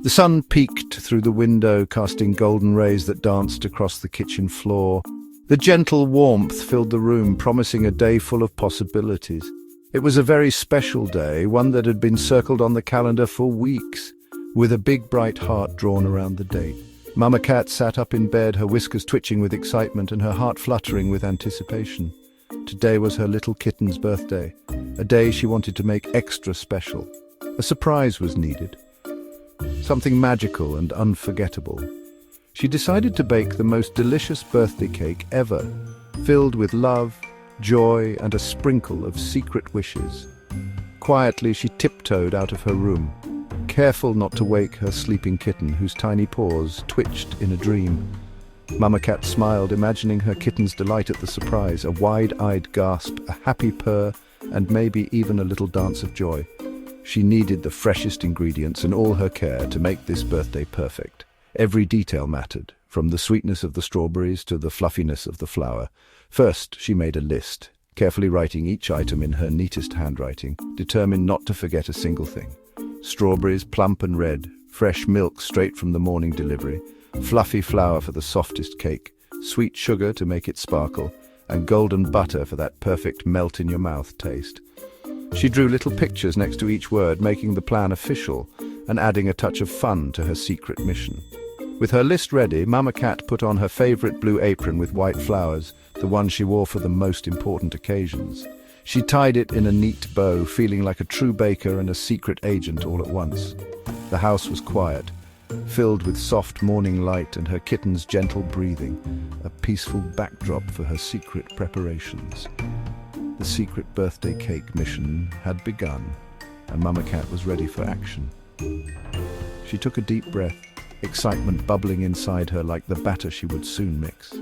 The sun peeked through the window, casting golden rays that danced across the kitchen floor. The gentle warmth filled the room, promising a day full of possibilities. It was a very special day, one that had been circled on the calendar for weeks, with a big bright heart drawn around the date. Mama Cat sat up in bed, her whiskers twitching with excitement and her heart fluttering with anticipation. Today was her little kitten's birthday, a day she wanted to make extra special. A surprise was needed, something magical and unforgettable. She decided to bake the most delicious birthday cake ever, filled with love, joy, and a sprinkle of secret wishes. Quietly, she tiptoed out of her room, careful not to wake her sleeping kitten, whose tiny paws twitched in a dream. Mama Cat smiled, imagining her kitten's delight at the surprise, a wide-eyed gasp, a happy purr, and maybe even a little dance of joy. She needed the freshest ingredients and all her care to make this birthday perfect. Every detail mattered, from the sweetness of the strawberries to the fluffiness of the flour. First, she made a list, carefully writing each item in her neatest handwriting, determined not to forget a single thing. Strawberries, plump and red, fresh milk straight from the morning delivery, fluffy flour for the softest cake, sweet sugar to make it sparkle, and golden butter for that perfect melt-in-your-mouth taste. She drew little pictures next to each word, making the plan official and adding a touch of fun to her secret mission. With her list ready, Mama Cat put on her favorite blue apron with white flowers, the one she wore for the most important occasions. She tied it in a neat bow, feeling like a true baker and a secret agent all at once. The house was quiet, filled with soft morning light and her kitten's gentle breathing, a peaceful backdrop for her secret preparations. The secret birthday cake mission had begun, and Mama Cat was ready for action. She took a deep breath, excitement bubbling inside her like the batter she would soon mix.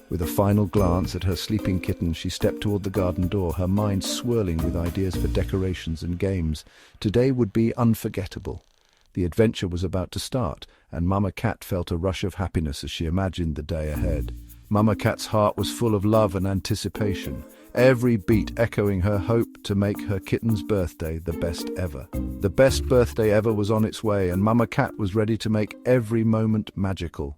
With a final glance at her sleeping kitten, she stepped toward the garden door, her mind swirling with ideas for decorations and games. Today would be unforgettable. The adventure was about to start, and Mama Cat felt a rush of happiness as she imagined the day ahead. Mama Cat's heart was full of love and anticipation, every beat echoing her hope to make her kitten's birthday the best ever. The best birthday ever was on its way, and Mama Cat was ready to make every moment magical.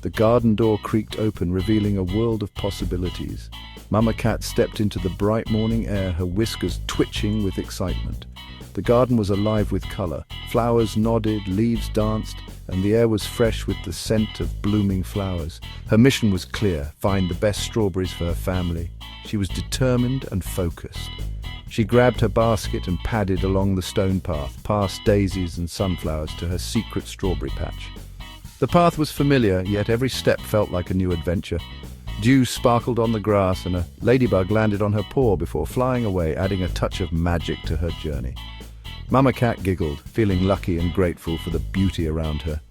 The garden door creaked open, revealing a world of possibilities. Mama Cat stepped into the bright morning air, her whiskers twitching with excitement. The garden was alive with color. Flowers nodded, leaves danced, and the air was fresh with the scent of blooming flowers. Her mission was clear: find the best strawberries for her family. She was determined and focused. She grabbed her basket and padded along the stone path, past daisies and sunflowers to her secret strawberry patch. The path was familiar, yet every step felt like a new adventure. Dew sparkled on the grass and a ladybug landed on her paw before flying away, adding a touch of magic to her journey. Mama Cat giggled, feeling lucky and grateful for the beauty around her.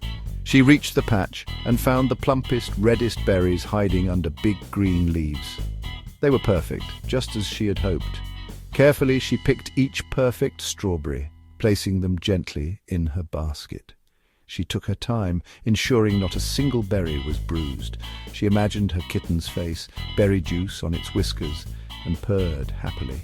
She reached the patch and found the plumpest, reddest berries hiding under big green leaves. They were perfect, just as she had hoped. Carefully, she picked each perfect strawberry, placing them gently in her basket. She took her time, ensuring not a single berry was bruised. She imagined her kitten's face, berry juice on its whiskers, and purred happily.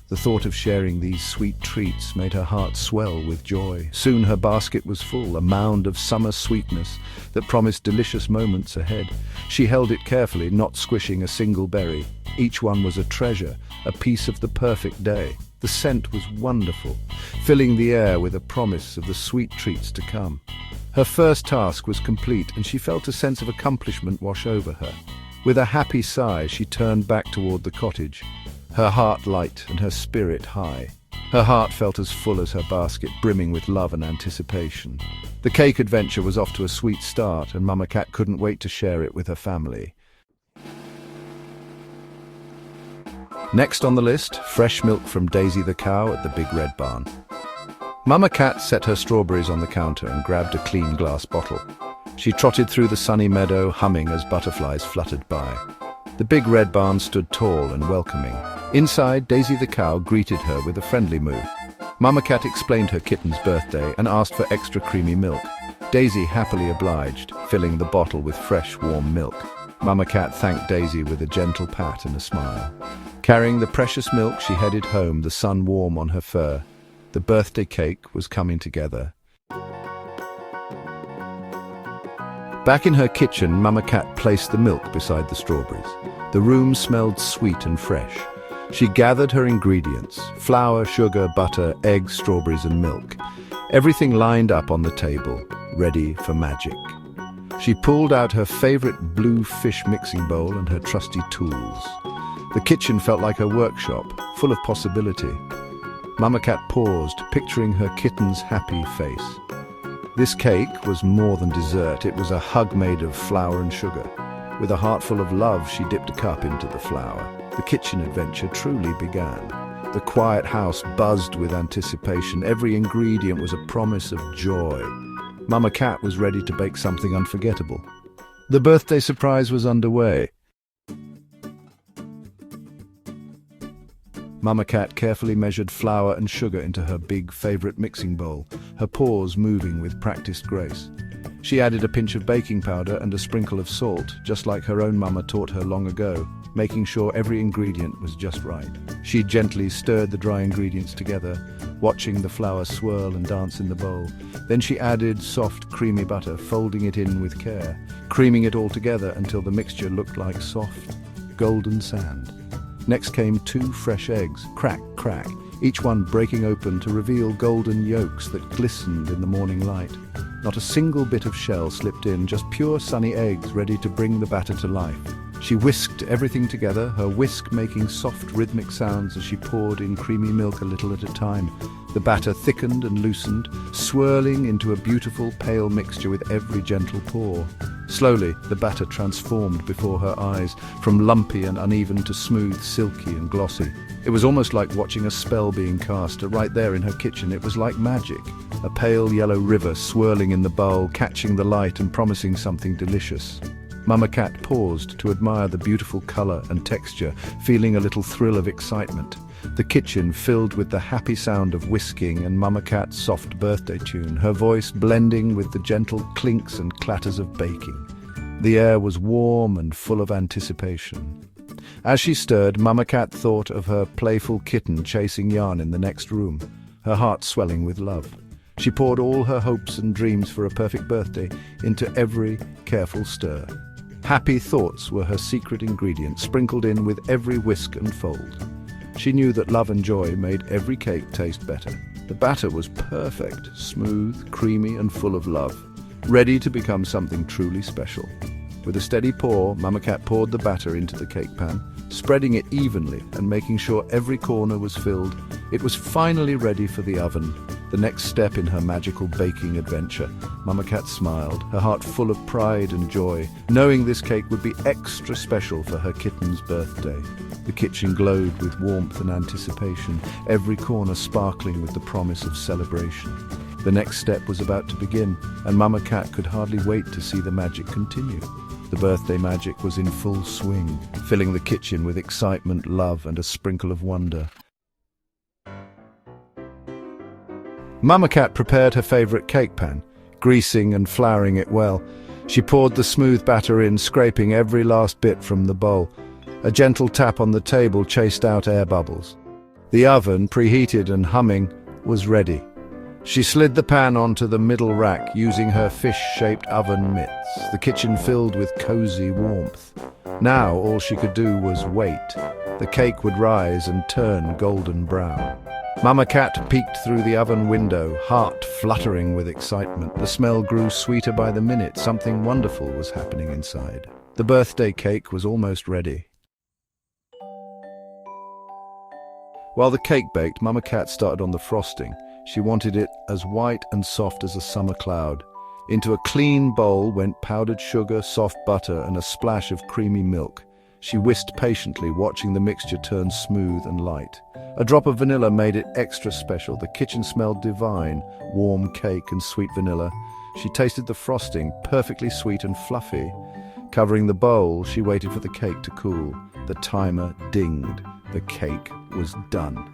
The thought of sharing these sweet treats made her heart swell with joy. Soon her basket was full, a mound of summer sweetness that promised delicious moments ahead. She held it carefully, not squishing a single berry. Each one was a treasure, a piece of the perfect day. The scent was wonderful, filling the air with a promise of the sweet treats to come. Her first task was complete, and she felt a sense of accomplishment wash over her. With a happy sigh, she turned back toward the cottage, her heart light and her spirit high. Her heart felt as full as her basket, brimming with love and anticipation. The cake adventure was off to a sweet start, and Mama Cat couldn't wait to share it with her family. Next on the list, fresh milk from Daisy the cow at the Big Red Barn. Mama Cat set her strawberries on the counter and grabbed a clean glass bottle. She trotted through the sunny meadow, humming as butterflies fluttered by. The Big Red Barn stood tall and welcoming. Inside, Daisy the cow greeted her with a friendly moo. Mama Cat explained her kitten's birthday and asked for extra creamy milk. Daisy happily obliged, filling the bottle with fresh, warm milk. Mama Cat thanked Daisy with a gentle pat and a smile. Carrying the precious milk, she headed home, the sun warm on her fur. The birthday cake was coming together. Back in her kitchen, Mama Cat placed the milk beside the strawberries. The room smelled sweet and fresh. She gathered her ingredients: flour, sugar, butter, eggs, strawberries, and milk. Everything lined up on the table, ready for magic. She pulled out her favorite blue fish mixing bowl and her trusty tools. The kitchen felt like a workshop, full of possibility. Mama Cat paused, picturing her kitten's happy face. This cake was more than dessert. It was a hug made of flour and sugar. With a heart full of love, she dipped a cup into the flour. The kitchen adventure truly began. The quiet house buzzed with anticipation. Every ingredient was a promise of joy. Mama Cat was ready to bake something unforgettable. The birthday surprise was underway. Mama Cat carefully measured flour and sugar into her big favorite mixing bowl, her paws moving with practiced grace. She added a pinch of baking powder and a sprinkle of salt, just like her own mama taught her long ago, making sure every ingredient was just right. She gently stirred the dry ingredients together, watching the flour swirl and dance in the bowl. Then she added soft, creamy butter, folding it in with care, creaming it all together until the mixture looked like soft, golden sand. Next came 2 fresh eggs, crack, crack, each one breaking open to reveal golden yolks that glistened in the morning light. Not a single bit of shell slipped in, just pure sunny eggs ready to bring the batter to life. She whisked everything together, her whisk making soft rhythmic sounds as she poured in creamy milk a little at a time. The batter thickened and loosened, swirling into a beautiful pale mixture with every gentle pour. Slowly, the batter transformed before her eyes, from lumpy and uneven to smooth, silky and glossy. It was almost like watching a spell being cast. Right there in her kitchen, it was like magic. A pale yellow river swirling in the bowl, catching the light and promising something delicious. Mama Cat paused to admire the beautiful color and texture, feeling a little thrill of excitement. The kitchen filled with the happy sound of whisking and Mama Cat's soft birthday tune, her voice blending with the gentle clinks and clatters of baking. The air was warm and full of anticipation. As she stirred, Mama Cat thought of her playful kitten chasing yarn in the next room, her heart swelling with love. She poured all her hopes and dreams for a perfect birthday into every careful stir. Happy thoughts were her secret ingredient, sprinkled in with every whisk and fold. She knew that love and joy made every cake taste better. The batter was perfect, smooth, creamy, and full of love, ready to become something truly special. With a steady pour, Mama Cat poured the batter into the cake pan, spreading it evenly and making sure every corner was filled. It was finally ready for the oven, the next step in her magical baking adventure. Mama Cat smiled, her heart full of pride and joy, knowing this cake would be extra special for her kitten's birthday. The kitchen glowed with warmth and anticipation, every corner sparkling with the promise of celebration. The next step was about to begin, and Mama Cat could hardly wait to see the magic continue. The birthday magic was in full swing, filling the kitchen with excitement, love, and a sprinkle of wonder. Mama Cat prepared her favorite cake pan, greasing and flouring it well. She poured the smooth batter in, scraping every last bit from the bowl. A gentle tap on the table chased out air bubbles. The oven, preheated and humming, was ready. She slid the pan onto the middle rack, using her fish-shaped oven mitts, the kitchen filled with cozy warmth. Now all she could do was wait. The cake would rise and turn golden brown. Mama Cat peeked through the oven window, heart fluttering with excitement. The smell grew sweeter by the minute. Something wonderful was happening inside. The birthday cake was almost ready. While the cake baked, Mama Cat started on the frosting. She wanted it as white and soft as a summer cloud. Into a clean bowl went powdered sugar, soft butter, and a splash of creamy milk. She whisked patiently, watching the mixture turn smooth and light. A drop of vanilla made it extra special. The kitchen smelled divine, warm cake and sweet vanilla. She tasted the frosting, perfectly sweet and fluffy. Covering the bowl, she waited for the cake to cool. The timer dinged. The cake was done.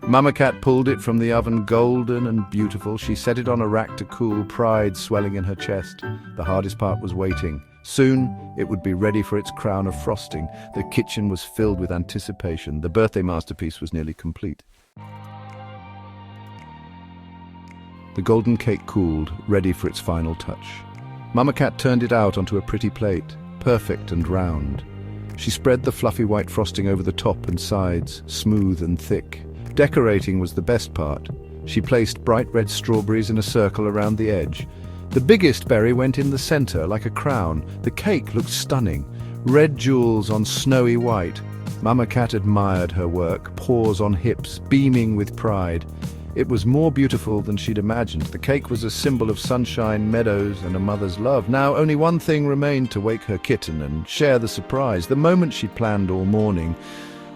Mama Cat pulled it from the oven, golden and beautiful. She set it on a rack to cool, pride swelling in her chest. The hardest part was waiting. Soon, it would be ready for its crown of frosting. The kitchen was filled with anticipation. The birthday masterpiece was nearly complete. The golden cake cooled, ready for its final touch. Mama Cat turned it out onto a pretty plate, perfect and round. She spread the fluffy white frosting over the top and sides, smooth and thick. Decorating was the best part. She placed bright red strawberries in a circle around the edge. The biggest berry went in the center, like a crown. The cake looked stunning. Red jewels on snowy white. Mama Cat admired her work, paws on hips, beaming with pride. It was more beautiful than she'd imagined. The cake was a symbol of sunshine, meadows, and a mother's love. Now only one thing remained to wake her kitten and share the surprise. The moment she'd planned all morning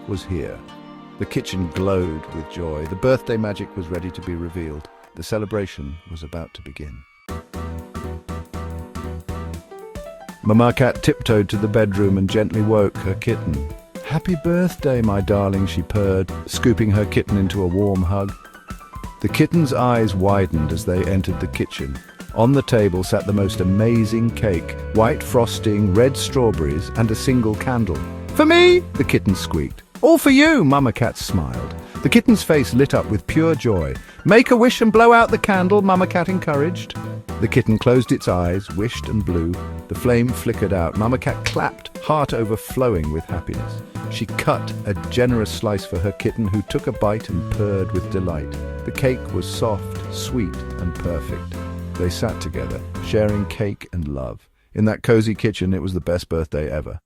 was here. The kitchen glowed with joy. The birthday magic was ready to be revealed. The celebration was about to begin. Mama Cat tiptoed to the bedroom and gently woke her kitten. "Happy birthday, my darling," she purred, scooping her kitten into a warm hug. The kitten's eyes widened as they entered the kitchen. On the table sat the most amazing cake, white frosting, red strawberries, and a single candle. "For me?" the kitten squeaked. "All for you," Mama Cat smiled. The kitten's face lit up with pure joy. "Make a wish and blow out the candle," Mama Cat encouraged. The kitten closed its eyes, wished and blew. The flame flickered out. Mama Cat clapped, heart overflowing with happiness. She cut a generous slice for her kitten, who took a bite and purred with delight. The cake was soft, sweet, and perfect. They sat together, sharing cake and love. In that cozy kitchen, it was the best birthday ever.